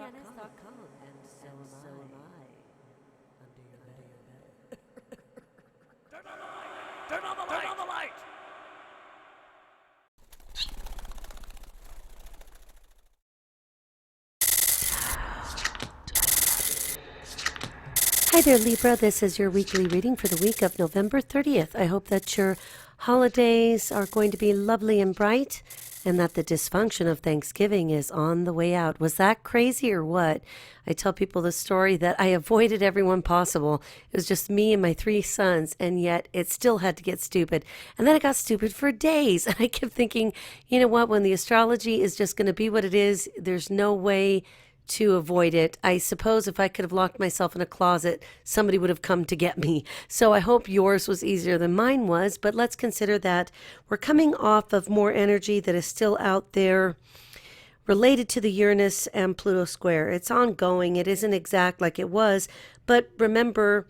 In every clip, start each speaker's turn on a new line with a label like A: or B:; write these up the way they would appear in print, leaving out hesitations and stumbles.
A: and so am I. Under your bed. Turn on the light! Turn on the light! Turn on the light! Hi there, Libra. This is your weekly reading for the week of November 30th. I hope that your holidays are going to be lovely and bright and that the dysfunction of Thanksgiving is on the way out. Was that crazy or what? I tell people the story that I avoided everyone possible. It was just me and my 3 sons, and yet it still had to get stupid. And then it got stupid for days. And I kept thinking, you know what, when the astrology is just going to be what it is, there's no way to avoid it. I suppose if I could have locked myself in a closet, somebody would have come to get me. So I hope yours was easier than mine was, but let's consider that we're coming off of more energy that is still out there related to the Uranus and Pluto square. It's ongoing. It isn't exact like it was, but remember,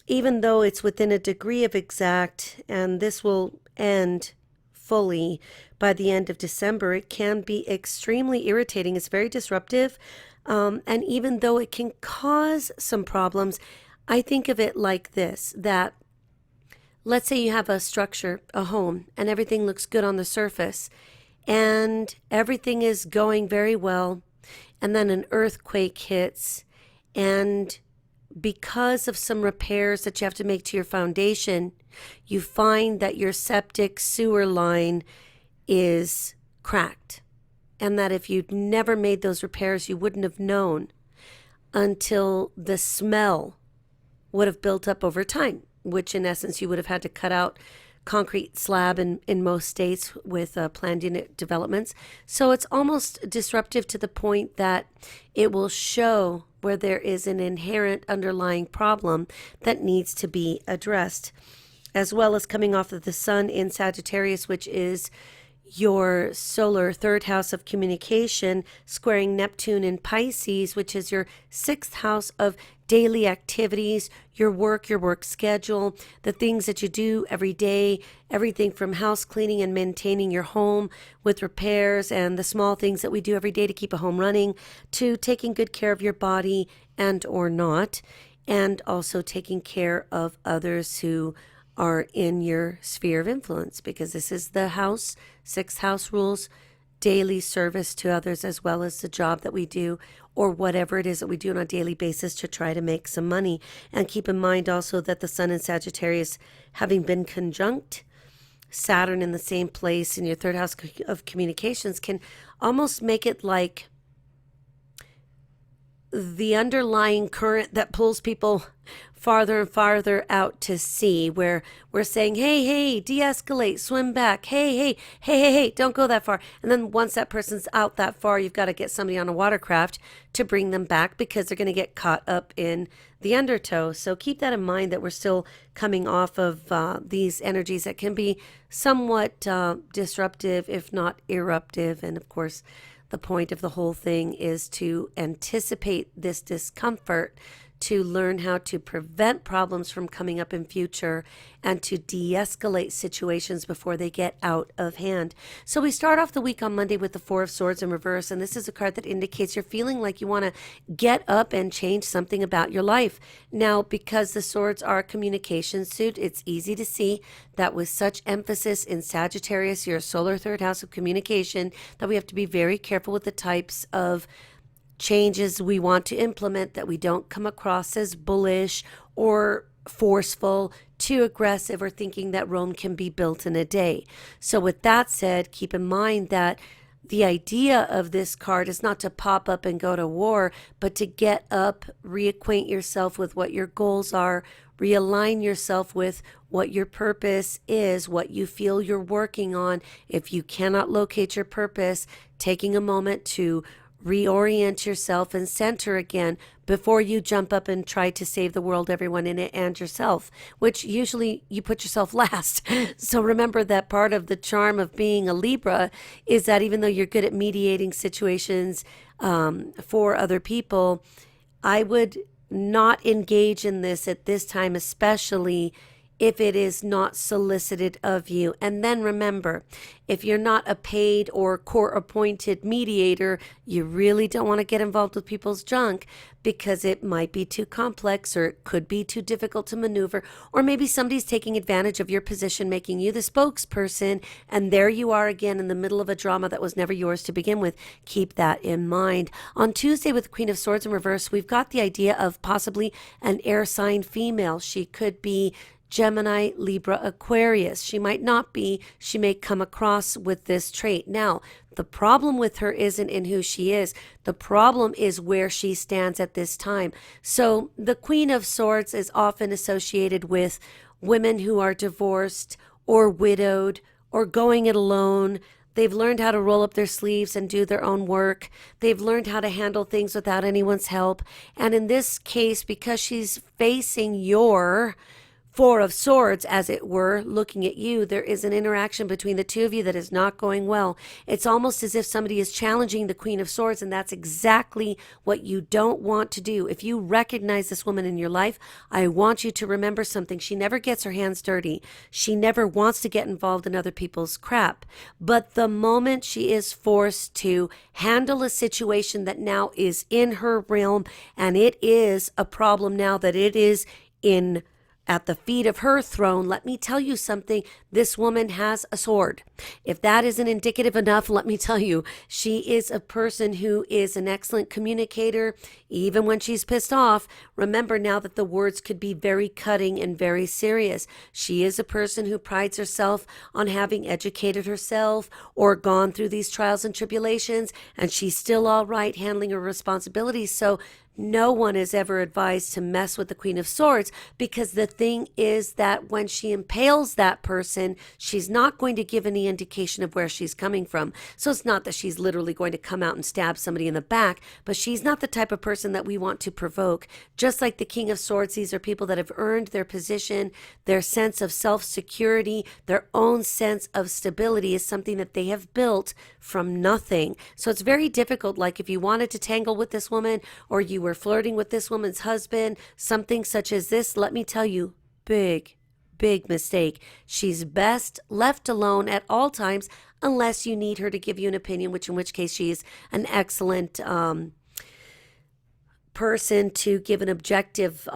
A: even though it's within a degree of exact, and this will end fully by the end of December, it can be extremely irritating. It's very disruptive. And even though it can cause some problems, I think of it like this, that let's say you have a structure, a home, and everything looks good on the surface and everything is going very well. And then an earthquake hits, and because of some repairs that you have to make to your foundation, you find that your septic sewer line is cracked, and that if you'd never made those repairs, you wouldn't have known until the smell would have built up over time, which in essence you would have had to cut out concrete slab in most states with planned unit developments. So it's almost disruptive to the point that it will show where there is an inherent underlying problem that needs to be addressed, as well as coming off of the sun in Sagittarius, which is your solar 3rd house of communication, squaring Neptune in Pisces, which is your 6th house of daily activities, your work schedule, the things that you do every day, everything from house cleaning and maintaining your home with repairs and the small things that we do every day to keep a home running, to taking good care of your body and or not, and also taking care of others who are in your sphere of influence, because this is the house, 6th house rules daily service to others, as well as the job that we do or whatever it is that we do on a daily basis to try to make some money. And keep in mind also that the sun in Sagittarius, having been conjunct Saturn in the same place in your 3rd house of communications, can almost make it like the underlying current that pulls people farther and farther out to sea, where we're saying, hey, de-escalate, swim back, hey, don't go that far. And then once that person's out that far, you've got to get somebody on a watercraft to bring them back, because they're going to get caught up in the undertow. So keep that in mind, that we're still coming off of these energies that can be somewhat disruptive, if not eruptive. And of course, the point of the whole thing is to anticipate this discomfort, to learn how to prevent problems from coming up in future, and to de-escalate situations before they get out of hand. So we start off the week on Monday with the 4 of Swords in reverse, and this is a card that indicates you're feeling like you want to get up and change something about your life. Now, because the swords are a communication suit, it's easy to see that with such emphasis in Sagittarius, your solar 3rd house of communication, that we have to be very careful with the types of changes we want to implement, that we don't come across as bullish or forceful, too aggressive, or thinking that Rome can be built in a day. So with that said, keep in mind that the idea of this card is not to pop up and go to war, but to get up, reacquaint yourself with what your goals are, realign yourself with what your purpose is, what you feel you're working on. If you cannot locate your purpose, taking a moment to reorient yourself and center again before you jump up and try to save the world, everyone in it, and yourself, which usually you put yourself last. So remember that part of the charm of being a Libra is that even though you're good at mediating situations for other people, I would not engage in this at this time, especially if it is not solicited of you. And then remember, if you're not a paid or court-appointed mediator, you really don't want to get involved with people's junk because it might be too complex or it could be too difficult to maneuver, or maybe somebody's taking advantage of your position, making you the spokesperson, and there you are again in the middle of a drama that was never yours to begin with. Keep that in mind. On Tuesday with Queen of Swords in reverse, we've got the idea of possibly an air sign female. She could be Gemini, Libra, Aquarius. She might not be. She may come across with this trait. Now, the problem with her isn't in who she is. The problem is where she stands at this time. So the Queen of Swords is often associated with women who are divorced or widowed or going it alone. They've learned how to roll up their sleeves and do their own work. They've learned how to handle things without anyone's help. And in this case, because she's facing your Four of Swords, as it were, looking at you, there is an interaction between the two of you that is not going well. It's almost as if somebody is challenging the Queen of Swords, and that's exactly what you don't want to do. If you recognize this woman in your life, I want you to remember something. She never gets her hands dirty. She never wants to get involved in other people's crap. But the moment she is forced to handle a situation that now is in her realm, and it is a problem now that it is at the feet of her throne, let me tell you something. This woman has a sword. If that isn't indicative enough, let me tell you, she is a person who is an excellent communicator, even when she's pissed off. Remember now that the words could be very cutting and very serious. She is a person who prides herself on having educated herself or gone through these trials and tribulations, and she's still all right handling her responsibilities. So no one is ever advised to mess with the Queen of Swords, because the thing is that when she impales that person, she's not going to give any indication of where she's coming from. So it's not that she's literally going to come out and stab somebody in the back, but she's not the type of person that we want to provoke. Just like the King of Swords, these are people that have earned their position, their sense of self-security, their own sense of stability is something that they have built from nothing. So it's very difficult. Like if you wanted to tangle with this woman, or you were flirting with this woman's husband, something such as this, let me tell you, big mistake. She's best left alone at all times, unless you need her to give you an opinion, in which case she is an excellent person to give an objective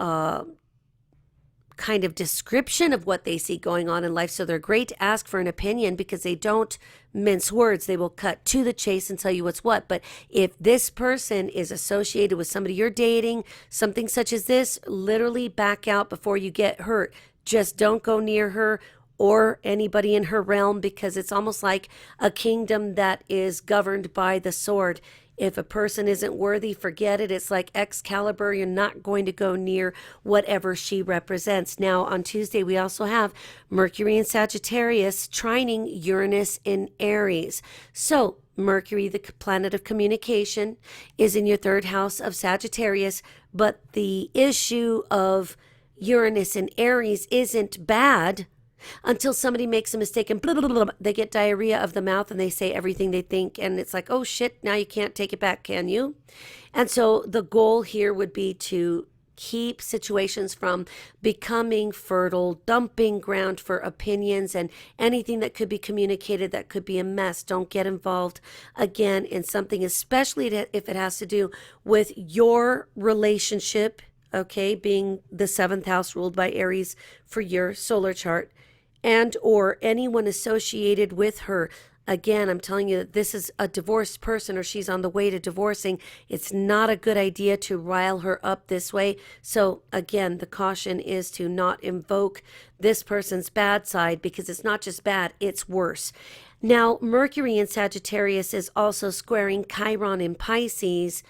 A: kind of description of what they see going on in life. So they're great to ask for an opinion because they don't mince words. They will cut to the chase and tell you what's what. But if this person is associated with somebody you're dating, something such as this, literally back out before you get hurt. Just don't go near her or anybody in her realm, because it's almost like a kingdom that is governed by the sword. If a person isn't worthy, forget it. It's like Excalibur. You're not going to go near whatever she represents. Now, on Tuesday, we also have Mercury in Sagittarius trining Uranus in Aries. So Mercury, the planet of communication, is in your third house of Sagittarius, but the issue of Uranus in Aries isn't bad until somebody makes a mistake and blah, blah, blah, blah, they get diarrhea of the mouth and they say everything they think, and it's like, oh shit, now you can't take it back, can you? And so the goal here would be to keep situations from becoming fertile, dumping ground for opinions and anything that could be communicated that could be a mess. Don't get involved again in something, especially if it has to do with your relationship, okay, being the seventh house ruled by Aries for your solar chart, and or anyone associated with her. Again, I'm telling you that this is a divorced person, or she's on the way to divorcing. It's not a good idea to rile her up this way. So again, the caution is to not invoke this person's bad side, because it's not just bad, it's worse. Now, Mercury in Sagittarius is also squaring Chiron in Pisces.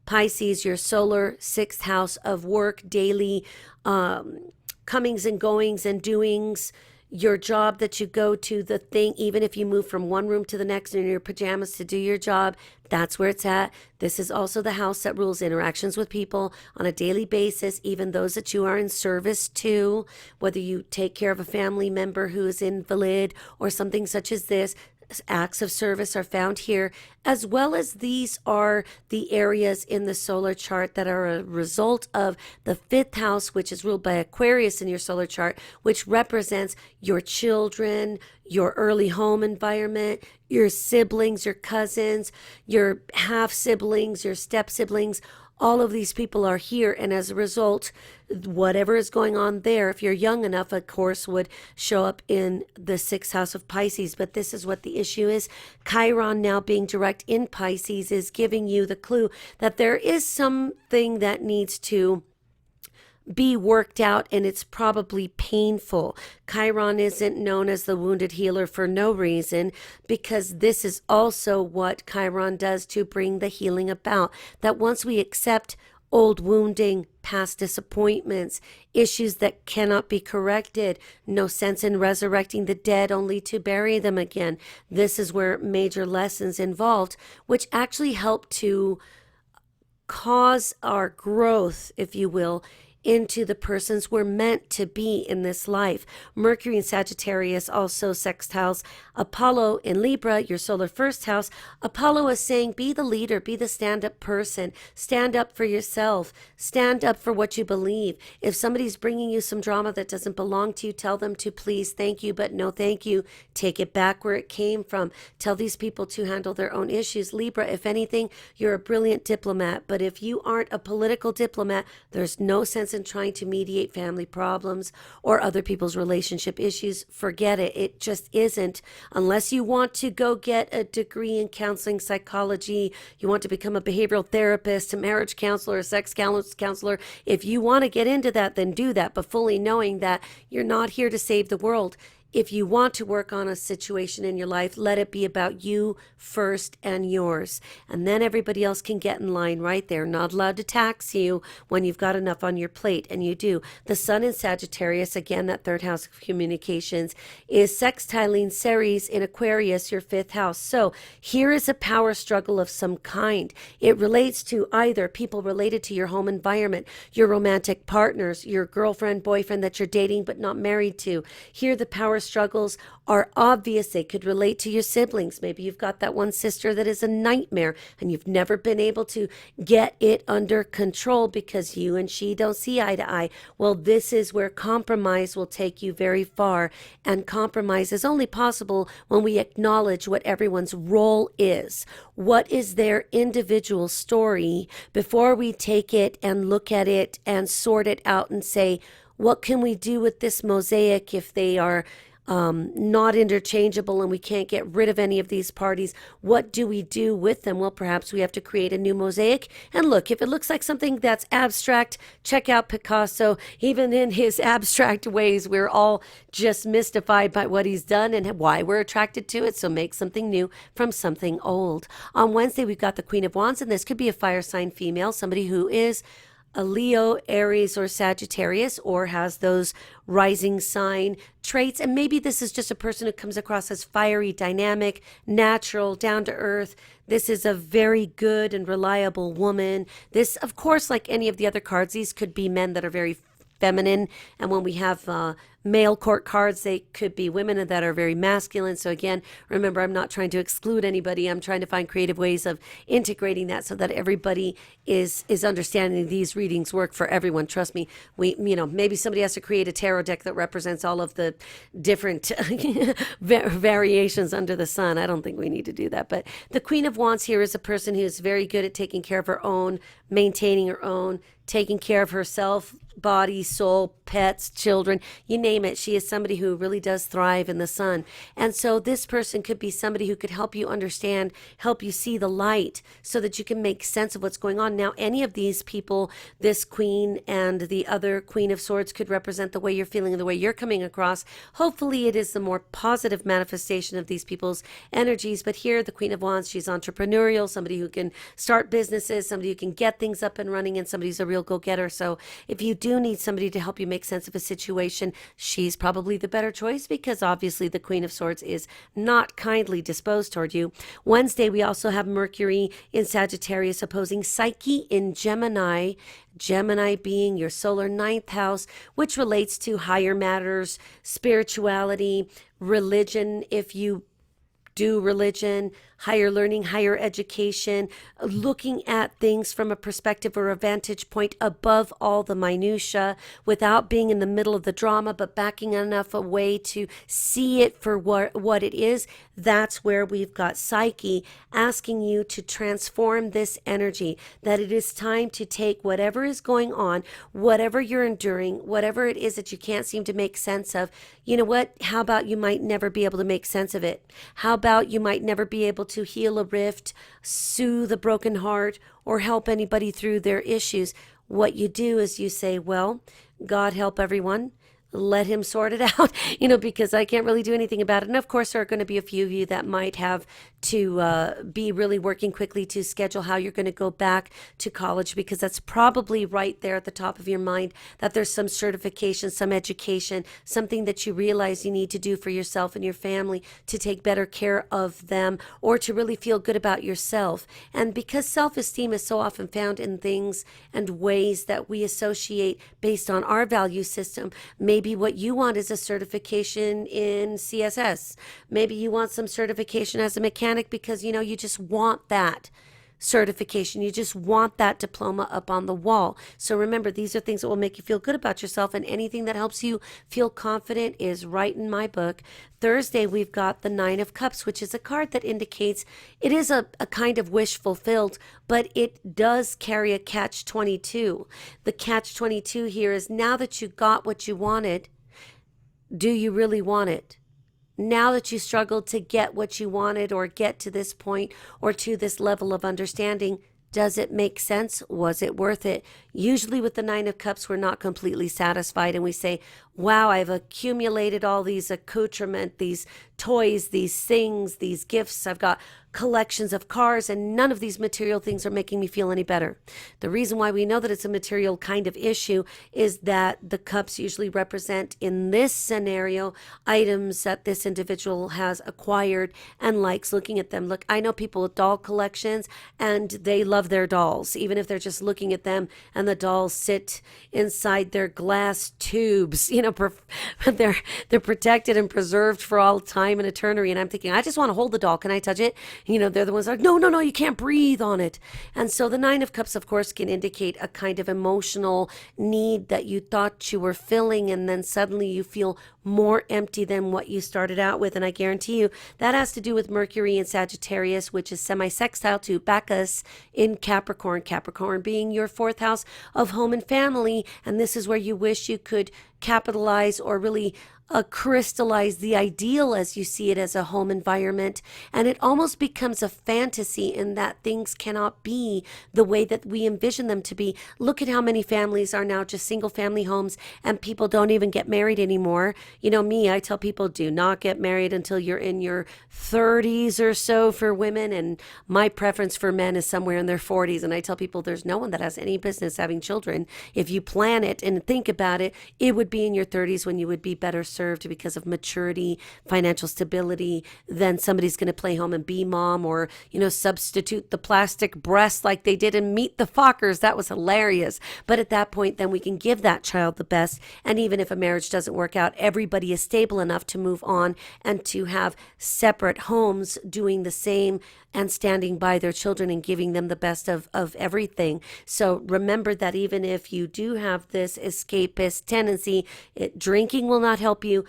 A: Pisces, your solar sixth house of work, daily comings and goings and doings, your job that you go to, the thing, even if you move from one room to the next in your pajamas to do your job, that's where it's at. This is also the house that rules interactions with people on a daily basis, even those that you are in service to, whether you take care of a family member who is invalid or something such as this. Acts of service are found here. as well as these are the areas in the solar chart that are a result of the 5th house, which is ruled by Aquarius in your solar chart, which represents your children, your early home environment, your siblings, your cousins, your half siblings, your step siblings. All of these people are here, and as a result, whatever is going on there, if you're young enough, of course, would show up in the 6th house of Pisces. But this is what the issue is. Chiron now being direct in Pisces is giving you the clue that there is something that needs to be worked out, and it's probably painful. Chiron isn't known as the wounded healer for no reason, because this is also what Chiron does to bring the healing about. That once we accept old wounding, past disappointments, issues that cannot be corrected, no sense in resurrecting the dead only to bury them again. This is where major lessons involved, which actually help to cause our growth, if you will, into the persons we're meant to be in this life. Mercury in Sagittarius also sextiles Apollo in Libra, your solar 1st house. Apollo is saying, be the leader, be the stand-up person, stand up for yourself, stand up for what you believe. If somebody's bringing you some drama that doesn't belong to you, tell them to please, thank you, but no thank you. Take it back where it came from. Tell these people to handle their own issues. Libra, if anything, you're a brilliant diplomat, but if you aren't a political diplomat, there's no sense in trying to mediate family problems or other people's relationship issues. Forget it. It just isn't. Unless you want to go get a degree in counseling psychology, you want to become a behavioral therapist, a marriage counselor, a sex counselor. If you want to get into that, then do that, but fully knowing that you're not here to save the world. If you want to work on a situation in your life, let it be about you first and yours. And then everybody else can get in line right there. Not allowed to tax you when you've got enough on your plate, and you do. The sun in Sagittarius, again, that 3rd house of communications, is sextiling Ceres in Aquarius, your 5th house. So here is a power struggle of some kind. It relates to either people related to your home environment, your romantic partners, your girlfriend, boyfriend that you're dating but not married to. Here the power struggles are obvious. They could relate to your siblings. Maybe you've got that one sister that is a nightmare and you've never been able to get it under control because you and she don't see eye to eye. Well, this is where compromise will take you very far, and compromise is only possible when we acknowledge what everyone's role is. What is their individual story before we take it and look at it and sort it out and say, what can we do with this mosaic if they are not interchangeable and we can't get rid of any of these parties? What do we do with them? Well, perhaps we have to create a new mosaic. And look, if it looks like something that's abstract, check out Picasso. Even in his abstract ways, we're all just mystified by what he's done and why we're attracted to it. So make something new from something old. On Wednesday, we've got the Queen of Wands, and this could be a fire sign female, somebody who is a Leo, Aries, or Sagittarius, or has those rising sign traits. And maybe this is just a person who comes across as fiery, dynamic, natural, down to earth. This is a very good and reliable woman. This, of course, like any of the other cards, these could be men that are very feminine. And when we have male court cards, they could be women that are very masculine. So again, remember, I'm not trying to exclude anybody. I'm trying to find creative ways of integrating that so that everybody is understanding these readings work for everyone. Trust me, maybe somebody has to create a tarot deck that represents all of the different variations under the sun. I don't think we need to do that. But the Queen of Wands here is a person who is very good at taking care of her own, maintaining her own, taking care of herself, body, soul, pets, children, you name it. She is somebody who really does thrive in the sun. And so this person could be somebody who could help you understand, help you see the light so that you can make sense of what's going on. Now, any of these people, this Queen and the other Queen of Swords, could represent the way you're feeling and the way you're coming across. Hopefully it is the more positive manifestation of these people's energies. But here, the Queen of Wands, she's entrepreneurial, somebody who can start businesses, somebody who can get things up and running, and somebody's a real go-getter. So if you do need somebody to help you make sense of a situation, she's probably the better choice, because obviously the Queen of Swords is not kindly disposed toward you. Wednesday, we also have Mercury in Sagittarius opposing Psyche in Gemini. Gemini being your solar 9th house, which relates to higher matters, spirituality, religion, if you do religion, higher learning, higher education, looking at things from a perspective or a vantage point above all the minutia, without being in the middle of the drama, but backing enough away to see it for what it is. That's where we've got Psyche asking you to transform this energy, that it is time to take whatever is going on, whatever you're enduring, whatever it is that you can't seem to make sense of. You know what? How about you might never be able to make sense of it? How about you might never be able to heal a rift, soothe a broken heart, or help anybody through their issues? What you do is you say, well, God help everyone. Let him sort it out, because I can't really do anything about it. And of course, there are going to be a few of you that might have to be really working quickly to schedule how you're going to go back to college, because that's probably right there at the top of your mind, that there's some certification, some education, something that you realize you need to do for yourself and your family to take better care of them, or to really feel good about yourself. And because self-esteem is so often found in things and ways that we associate based on our value system, maybe what you want is a certification in CSS. Maybe you want some certification as a mechanic because, you just want that certification. You just want that diploma up on the wall. So remember, these are things that will make you feel good about yourself, and anything that helps you feel confident is right in my book. Thursday, we've got the Nine of Cups, which is a card that indicates it is a kind of wish fulfilled, but it does carry a catch-22. The catch-22 here is, now that you got what you wanted, do you really want it? Now that you struggled to get what you wanted, or get to this point, or to this level of understanding, does it make sense? Was it worth it? Usually with the Nine of Cups, we're not completely satisfied, and we say, wow, I've accumulated all these accoutrements, these toys, these things, these gifts. I've got collections of cars, and none of these material things are making me feel any better. The reason why we know that it's a material kind of issue is that the cups usually represent, in this scenario, items that this individual has acquired and likes looking at them. Look, I know people with doll collections, and they love their dolls, even if they're just looking at them and the dolls sit inside their glass tubes. They're protected and preserved for all time and eternity. And I'm thinking, I just want to hold the doll. Can I touch it? They're the ones that are like, no, you can't breathe on it. And so the Nine of Cups, of course, can indicate a kind of emotional need that you thought you were filling, and then suddenly you feel more empty than what you started out with. And I guarantee you that has to do with Mercury in Sagittarius, which is semi-sextile to Bacchus in Capricorn. Capricorn being your fourth house of home and family. And this is where you wish you could capitalize, or really crystallize the ideal as you see it as a home environment. And it almost becomes a fantasy in that things cannot be the way that we envision them to be. Look at how many families are now just single family homes, and people don't even get married anymore. I tell people, do not get married until you're in your 30s or so for women, and my preference for men is somewhere in their 40s. And I tell people, there's no one that has any business having children. If you plan it and think about it, it would be in your 30s when you would be better served because of maturity, financial stability. Then somebody's going to play home and be mom, or substitute the plastic breast like they did in Meet the Fockers. That was hilarious. But at that point, then we can give that child the best. And even if a marriage doesn't work out, everybody is stable enough to move on and to have separate homes doing the same and standing by their children and giving them the best of everything. So remember that even if you do have this escapist tendency, drinking will not help you.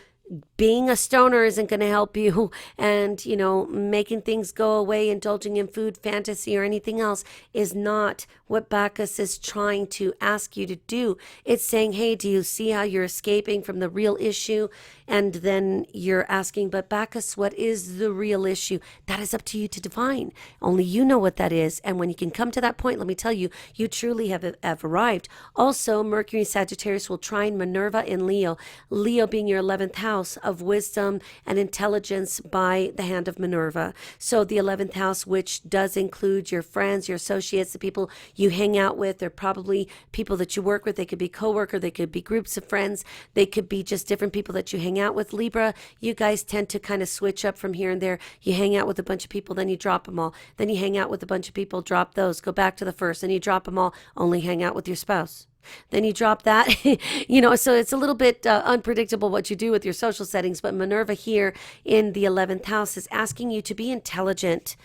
A: Being a stoner isn't going to help you, and making things go away, indulging in food fantasy or anything else is not what Bacchus is trying to ask you to do. It's saying, hey, do you see how you're escaping from the real issue? And then you're asking, but Bacchus, what is the real issue? That is up to you to define. Only you know what that is. And when you can come to that point, let me tell you, you truly have arrived. Also, Mercury Sagittarius will trine Minerva in Leo. Leo being your 11th house of wisdom and intelligence by the hand of Minerva. So the 11th house, which does include your friends, your associates, the people you hang out with. They're probably people that you work with. They could be coworker. They could be groups of friends. They could be just different people that you hang out with. Libra, you guys tend to kind of switch up from here and there. You hang out with a bunch of people, then you drop them all. Then you hang out with a bunch of people, drop those, go back to the first, and you drop them all, only hang out with your spouse. Then you drop that, so it's a little bit unpredictable what you do with your social settings. But Minerva here in the 11th house is asking you to be intelligent.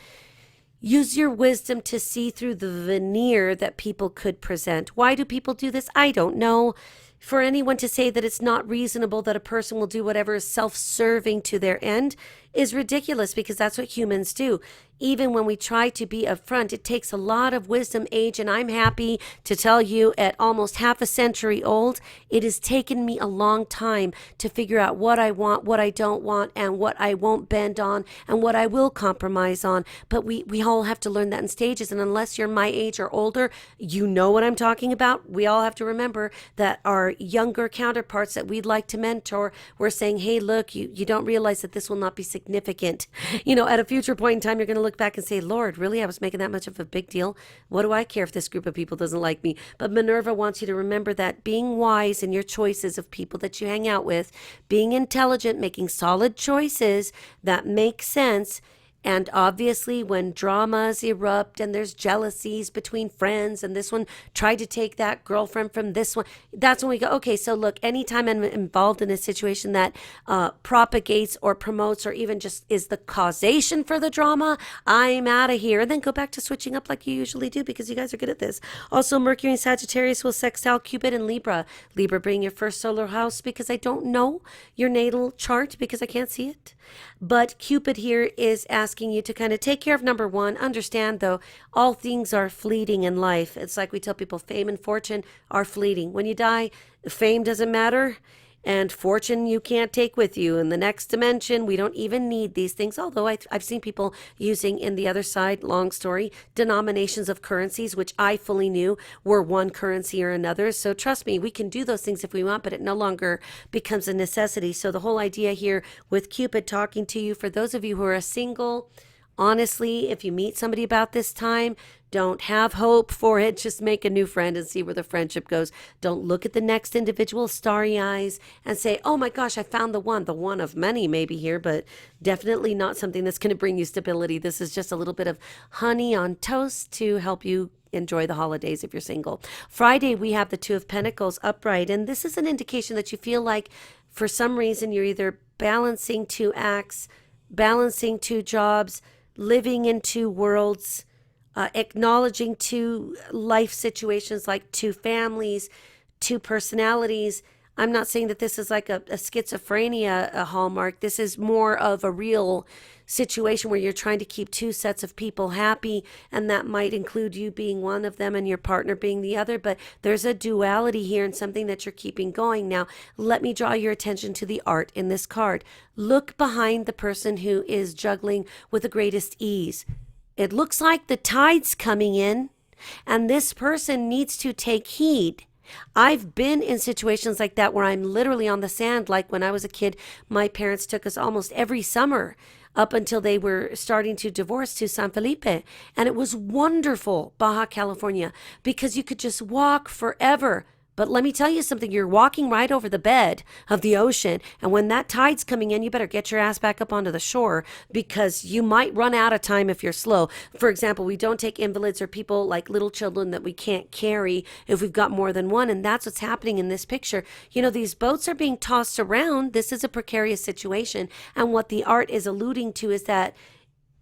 A: Use your wisdom to see through the veneer that people could present. Why do people do this? I don't know. For anyone to say that it's not reasonable that a person will do whatever is self-serving to their end is ridiculous, because that's what humans do. Even when we try to be upfront, it takes a lot of wisdom, age, and I'm happy to tell you at almost half a century old, it has taken me a long time to figure out what I want, what I don't want, and what I won't bend on, and what I will compromise on. But we all have to learn that in stages, and unless you're my age or older, you know what I'm talking about. We all have to remember that our younger counterparts that we'd like to mentor, we're saying, hey, look, you don't realize that this will not be significant. At a future point in time, you're going to look back and say, Lord, really, I was making that much of a big deal? What do I care if this group of people doesn't like me? But Minerva wants you to remember that being wise in your choices of people that you hang out with, being intelligent, making solid choices that make sense. And obviously when dramas erupt and there's jealousies between friends, and this one tried to take that girlfriend from this one, that's when we go, okay, so look, anytime I'm involved in a situation that propagates or promotes or even just is the causation for the drama, I'm out of here. And then go back to switching up like you usually do, because you guys are good at this. Also, Mercury and Sagittarius will sextile Cupid and Libra. Libra being your first solar house, because I don't know your natal chart because I can't see it. But Cupid here is asking you to kind of take care of number one. Understand, though, all things are fleeting in life. It's like we tell people fame and fortune are fleeting. When you die, fame doesn't matter, and fortune you can't take with you. In the next dimension, we don't even need these things. Although I've seen people using, in the other side, long story, denominations of currencies, which I fully knew were one currency or another. So trust me, we can do those things if we want, but it no longer becomes a necessity. So the whole idea here with Cupid talking to you, for those of you who are single, honestly, if you meet somebody about this time, don't have hope for it. Just make a new friend and see where the friendship goes. Don't look at the next individual starry eyes and say, oh my gosh, I found the one of many maybe here, but definitely not something that's going to bring you stability. This is just a little bit of honey on toast to help you enjoy the holidays if you're single. Friday, we have the Two of Pentacles upright, and this is an indication that you feel like for some reason you're either balancing two acts, balancing two jobs, living in two worlds, acknowledging two life situations, like two families, two personalities. I'm not saying that this is like a schizophrenia a hallmark. This is more of a real situation where you're trying to keep two sets of people happy, and that might include you being one of them and your partner being the other. But there's a duality here and something that you're keeping going. Now, let me draw your attention to the art in this card. Look behind the person who is juggling with the greatest ease. It looks like the tide's coming in, and this person needs to take heed. I've been in situations like that where I'm literally on the sand. Like when I was a kid, my parents took us almost every summer up until they were starting to divorce to San Felipe. And it was wonderful, Baja California, because you could just walk forever. But let me tell you something, you're walking right over the bed of the ocean. And when that tide's coming in, you better get your ass back up onto the shore, because you might run out of time if you're slow. For example, we don't take invalids or people like little children that we can't carry if we've got more than one. And that's what's happening in this picture. These boats are being tossed around. This is a precarious situation. And what the art is alluding to is that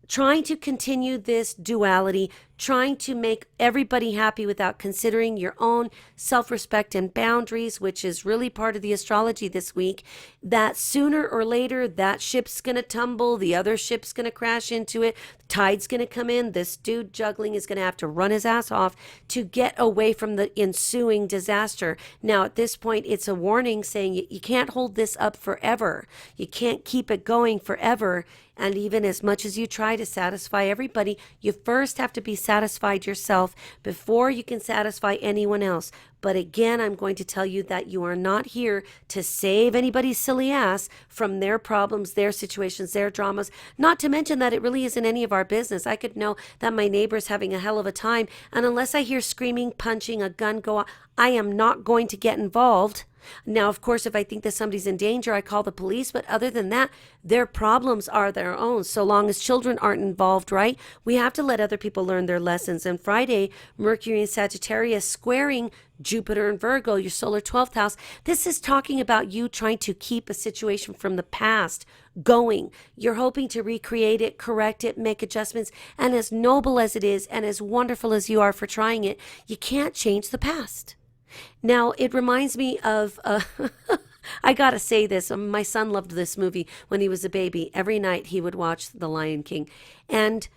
A: trying to continue this duality, trying to make everybody happy without considering your own self-respect and boundaries, which is really part of the astrology this week, that sooner or later that ship's going to tumble, the other ship's going to crash into it, the tide's going to come in, this dude juggling is going to have to run his ass off to get away from the ensuing disaster. Now, at this point, it's a warning saying you can't hold this up forever. You can't keep it going forever. And even as much as you try to satisfy everybody, you first have to be satisfied yourself before you can satisfy anyone else. But again, I'm going to tell you that you are not here to save anybody's silly ass from their problems, their situations, their dramas. Not to mention that it really isn't any of our business. I could know that my neighbor's having a hell of a time, and unless I hear screaming, punching, a gun go off, I am not going to get involved, Now, of course, if I think that somebody's in danger, I call the police. But other than that, their problems are their own. So long as children aren't involved, right? We have to let other people learn their lessons. And Friday, Mercury in Sagittarius squaring Jupiter and Virgo, your solar 12th house. This is talking about you trying to keep a situation from the past going. You're hoping to recreate it, correct it, make adjustments. And as noble as it is, and as wonderful as you are for trying it, you can't change the past. Now, it reminds me of, I gotta say this, my son loved this movie when he was a baby. Every night he would watch The Lion King. And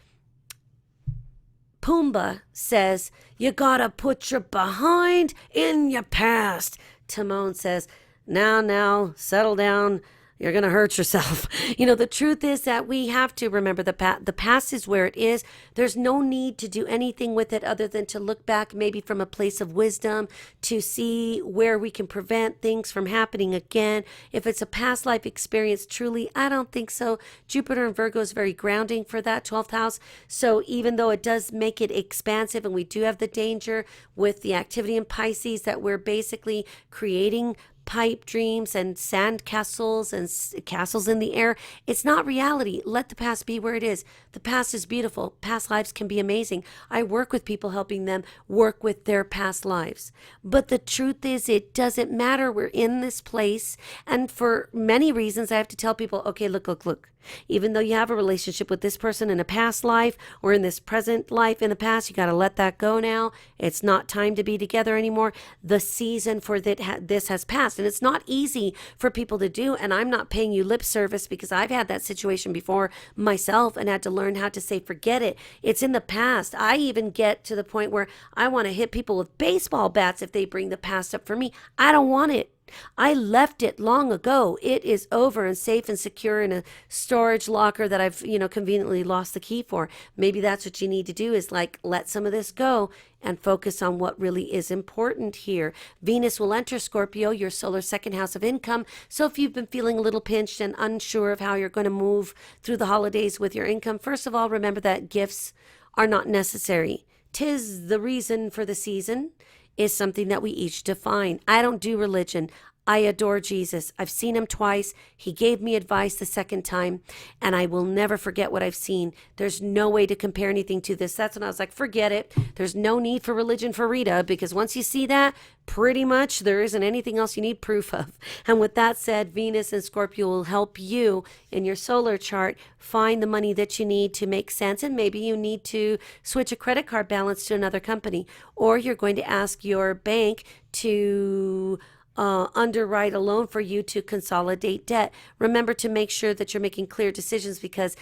A: Pumbaa says, you gotta put your behind in your past. Timon says, now, settle down. You're going to hurt yourself. The truth is that we have to remember the past is where it is. There's no need to do anything with it other than to look back maybe from a place of wisdom to see where we can prevent things from happening again. If it's a past life experience, truly, I don't think so. Jupiter and Virgo is very grounding for that 12th house. So even though it does make it expansive and we do have the danger with the activity in Pisces that we're basically creating pipe dreams and sand castles and castles in the air. It's not reality. Let the past be where it is. The past is beautiful. Past lives can be amazing. I work with people helping them work with their past lives. But the truth is, it doesn't matter. We're in this place. And for many reasons, I have to tell people, okay, look. Even though you have a relationship with this person in a past life or in this present life in the past, you got to let that go now. It's not time to be together anymore. The season for this has passed. And it's not easy for people to do. And I'm not paying you lip service because I've had that situation before myself and had to learn how to say, forget it. It's in the past. I even get to the point where I want to hit people with baseball bats if they bring the past up for me. I don't want it. I left it long ago. It is over and safe and secure in a storage locker that I've, conveniently lost the key for. Maybe that's what you need to do is let some of this go and focus on what really is important here. Venus will enter Scorpio, your solar second house of income. So if you've been feeling a little pinched and unsure of how you're going to move through the holidays with your income, first of all, remember that gifts are not necessary. 'Tis the reason for the season is something that we each define. I don't do religion. I adore Jesus. I've seen him twice. He gave me advice the second time, and I will never forget what I've seen. There's no way to compare anything to this. That's when I was like, forget it. There's no need for religion for Rita, because once you see that, pretty much there isn't anything else you need proof of. And with that said, Venus and Scorpio will help you in your solar chart find the money that you need to make sense. And maybe you need to switch a credit card balance to another company, or you're going to ask your bank to underwrite a loan for you to consolidate debt. Remember to make sure that you're making clear decisions, because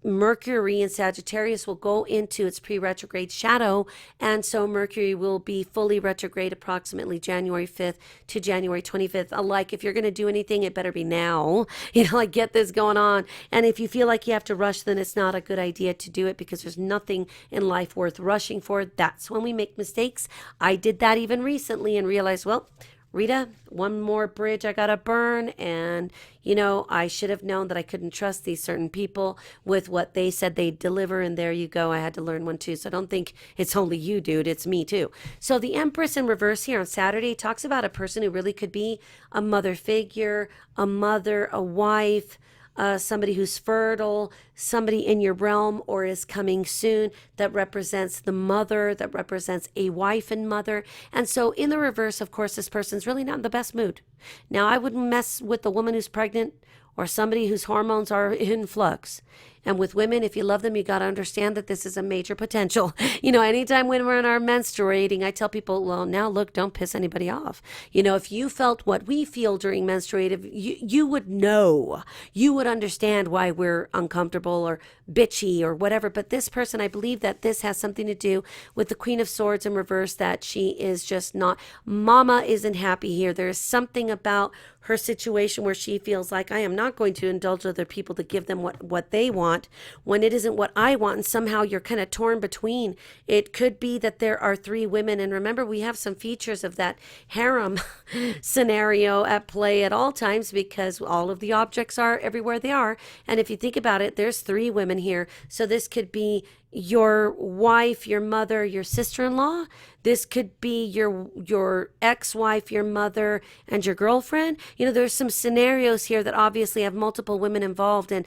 A: Mercury in Sagittarius will go into its pre-retrograde shadow, and so Mercury will be fully retrograde approximately January 5th to January 25th. Like, if you're going to do anything, it better be now. Get this going on. And if you feel like you have to rush, then it's not a good idea to do it, because there's nothing in life worth rushing for. That's when we make mistakes. I did that even recently and realized, well, Rita, one more bridge I gotta burn, and I should have known that I couldn't trust these certain people with what they said they'd deliver, and there you go, I had to learn one too. So I don't think it's only you, dude, it's me too. So the Empress in reverse here on Saturday talks about a person who really could be a mother figure, a mother, a wife, somebody who's fertile, somebody in your realm or is coming soon that represents the mother, that represents a wife and mother. And so in the reverse, of course, this person's really not in the best mood. Now, I wouldn't mess with the woman who's pregnant or somebody whose hormones are in flux. And with women, if you love them, you got to understand that this is a major potential. Anytime when we're in our menstruating, I tell people, well, now look, don't piss anybody off. If you felt what we feel during menstruative, you would know. You would understand why we're uncomfortable or bitchy or whatever. But this person, I believe that this has something to do with the Queen of Swords in reverse, that she is just not, mama isn't happy here. There is something about her situation where she feels like, I am not going to indulge other people to give them what they want when it isn't what I want. And somehow you're kind of torn between. It could be that there are three women. And remember, we have some features of that harem scenario at play at all times, because all of the objects are everywhere they are. And if you think about it, there's three women here. So this could be your wife, your mother, your sister-in-law. This could be your ex-wife, your mother, and your girlfriend. There's some scenarios here that obviously have multiple women involved. And,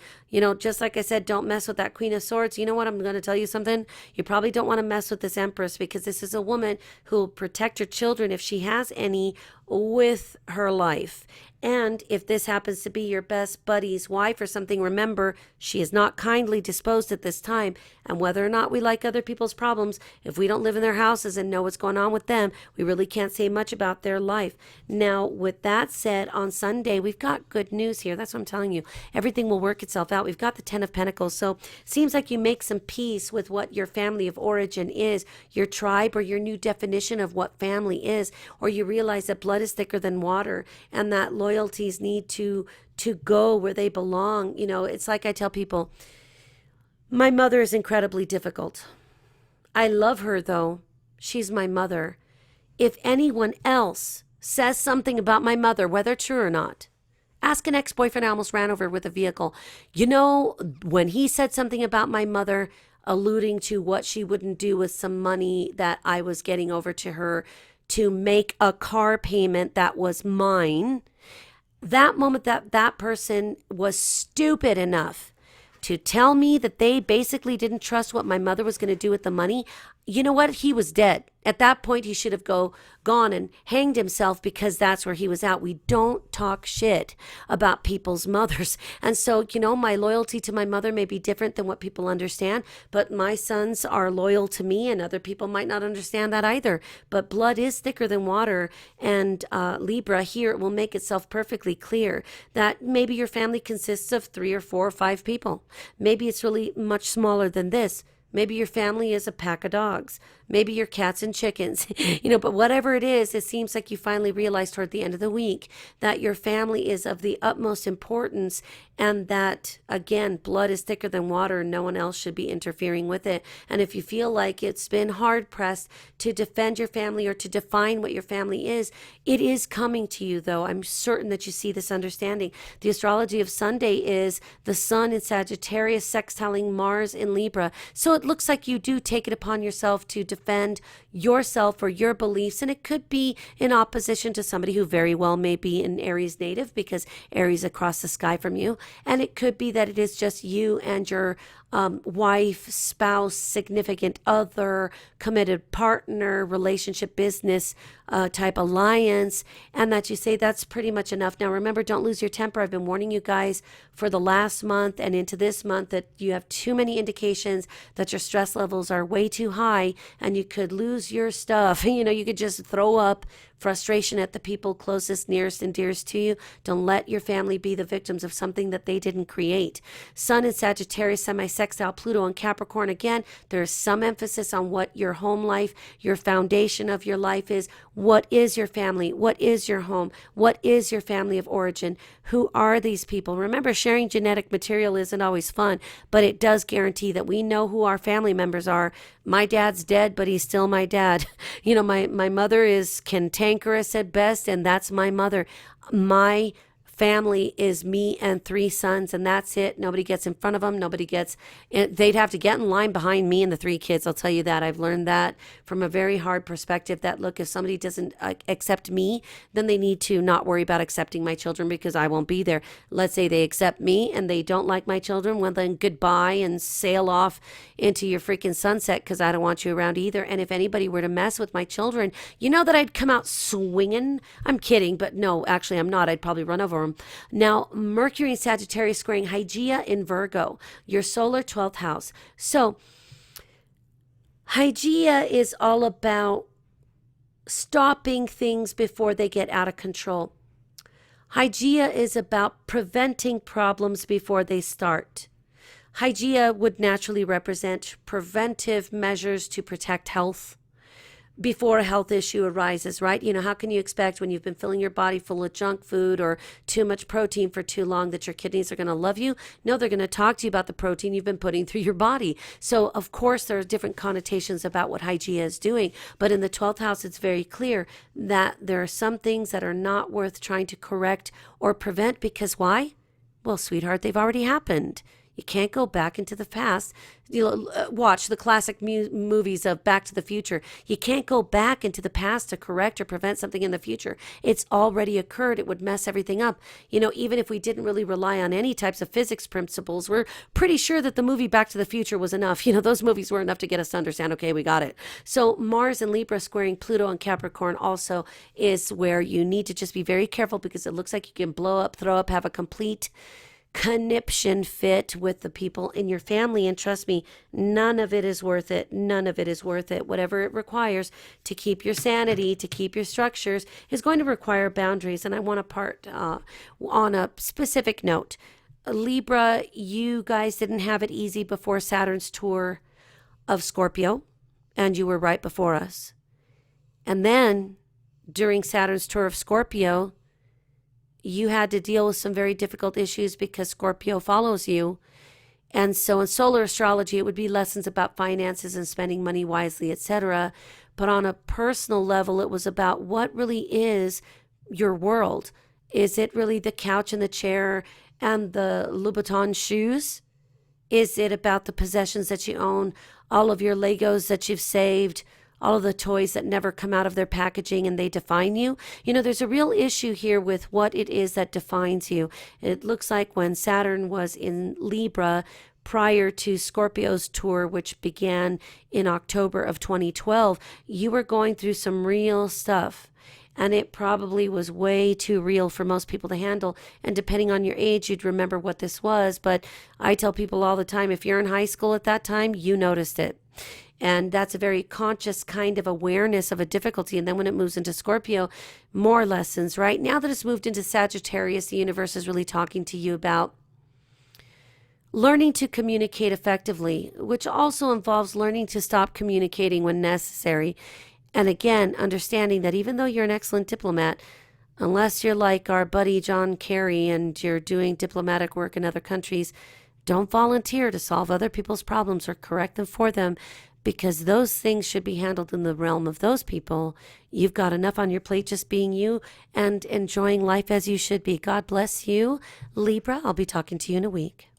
A: just like I said, don't mess with that Queen of Swords. You know what? I'm going to tell you something. You probably don't want to mess with this Empress, because this is a woman who will protect her children, if she has any, with her life. And if this happens to be your best buddy's wife or something, remember, she is not kindly disposed at this time. And whether or not we like other people's problems, if we don't live in their houses and know what's going on with them, we really can't say much about their life. Now, with that said, on Sunday, we've got good news here. That's what I'm telling you. Everything will work itself out. We've got the Ten of Pentacles. So seems like you make some peace with what your family of origin is, your tribe, or your new definition of what family is, or you realize that blood is thicker than water, and that loyalties need to go where they belong. It's like I tell people, my mother is incredibly difficult. I love her, though. She's my mother. If anyone else says something about my mother, whether true or not, ask an ex-boyfriend I almost ran over with a vehicle. When he said something about my mother, alluding to what she wouldn't do with some money that I was getting over to her to make a car payment that was mine, that moment that person was stupid enough to tell me that they basically didn't trust what my mother was going to do with the money, you know what? He was dead. At that point, he should have gone and hanged himself, because that's where he was at. We don't talk shit about people's mothers. And so, my loyalty to my mother may be different than what people understand, but my sons are loyal to me, and other people might not understand that either. But blood is thicker than water. And Libra, here it will make itself perfectly clear that maybe your family consists of 3 or 4 or 5 people. Maybe it's really much smaller than this. Maybe your family is a pack of dogs. Maybe you're cats and chickens, but whatever it is, it seems like you finally realized toward the end of the week that your family is of the utmost importance, and that, again, blood is thicker than water. No one else should be interfering with it. And if you feel like it's been hard pressed to defend your family or to define what your family is, it is coming to you, though. I'm certain that you see this understanding. The astrology of Sunday is the sun in Sagittarius sextiling Mars in Libra. So it looks like you do take it upon yourself to defend yourself or your beliefs, and it could be in opposition to somebody who very well may be an Aries native, because Aries across the sky from you, and it could be that it is just you and your wife, spouse, significant other, committed partner, relationship, business type alliance, and that you say that's pretty much enough. Now remember, don't lose your temper. I've been warning you guys for the last month and into this month that you have too many indications that your stress levels are way too high, and you could lose your stuff. You could just throw up frustration at the people closest, nearest, and dearest to you. Don't let your family be the victims of something that they didn't create. Sun in Sagittarius, semi-sextile Pluto and Capricorn. Again, there's some emphasis on what your home life, your foundation of your life is. What is your family? What is your home? What is your family of origin? Who are these people? Remember, sharing genetic material isn't always fun, but it does guarantee that we know who our family members are. My dad's dead, but he's still my dad. My mother is cantankerous at best, and that's my mother. My family is me and 3 sons, and that's it. Nobody gets in front of them. They'd have to get in line behind me and the 3 kids. I'll tell you that. I've learned that from a very hard perspective, that look, if somebody doesn't accept me, then they need to not worry about accepting my children, because I won't be there. Let's say they accept me and they don't like my children. Well, then goodbye, and sail off into your freaking sunset, because I don't want you around either. And if anybody were to mess with my children, you know that I'd come out swinging. I'm kidding, but no, actually I'm not. I'd probably run over them. Now, Mercury in Sagittarius squaring Hygeia in Virgo, your solar 12th house. So Hygeia is all about stopping things before they get out of control. Hygeia is about preventing problems before they start. Hygeia would naturally represent preventive measures to protect health before a health issue arises, right? How can you expect, when you've been filling your body full of junk food or too much protein for too long, that your kidneys are going to love you? No, they're going to talk to you about the protein you've been putting through your body. So, of course, there are different connotations about what Hygeia is doing. But in the 12th house, it's very clear that there are some things that are not worth trying to correct or prevent, because why? Well, sweetheart, they've already happened. You can't go back into the past. Watch the classic movies of Back to the Future. You can't go back into the past to correct or prevent something in the future. It's already occurred. It would mess everything up. Even if we didn't really rely on any types of physics principles, we're pretty sure that the movie Back to the Future was enough. Those movies were enough to get us to understand, okay, we got it. So Mars and Libra squaring Pluto and Capricorn also is where you need to just be very careful, because it looks like you can blow up, throw up, have a complete conniption fit with the people in your family. And trust me, none of it is worth it. None of it is worth it. Whatever it requires to keep your sanity, to keep your structures, is going to require boundaries. And I want to part on a specific note. Libra, you guys didn't have it easy before Saturn's tour of Scorpio, and you were right before us. And then during Saturn's tour of Scorpio, you had to deal with some very difficult issues because Scorpio follows you. And so in solar astrology, it would be lessons about finances and spending money wisely, etc. But on a personal level, it was about what really is your world. Is it really the couch and the chair and the Louboutin shoes? Is it about the possessions that you own, all of your Legos that you've saved, all of the toys that never come out of their packaging and they define you? There's a real issue here with what it is that defines you. It looks like when Saturn was in Libra prior to Scorpio's tour, which began in October of 2012, you were going through some real stuff. And it probably was way too real for most people to handle. And depending on your age, you'd remember what this was. But I tell people all the time, if you're in high school at that time, you noticed it. And that's a very conscious kind of awareness of a difficulty. And then when it moves into Scorpio, more lessons, right? Now that it's moved into Sagittarius, the universe is really talking to you about learning to communicate effectively, which also involves learning to stop communicating when necessary. And again, understanding that even though you're an excellent diplomat, unless you're like our buddy John Kerry and you're doing diplomatic work in other countries, don't volunteer to solve other people's problems or correct them for them, because those things should be handled in the realm of those people. You've got enough on your plate just being you and enjoying life as you should be. God bless you, Libra. I'll be talking to you in a week.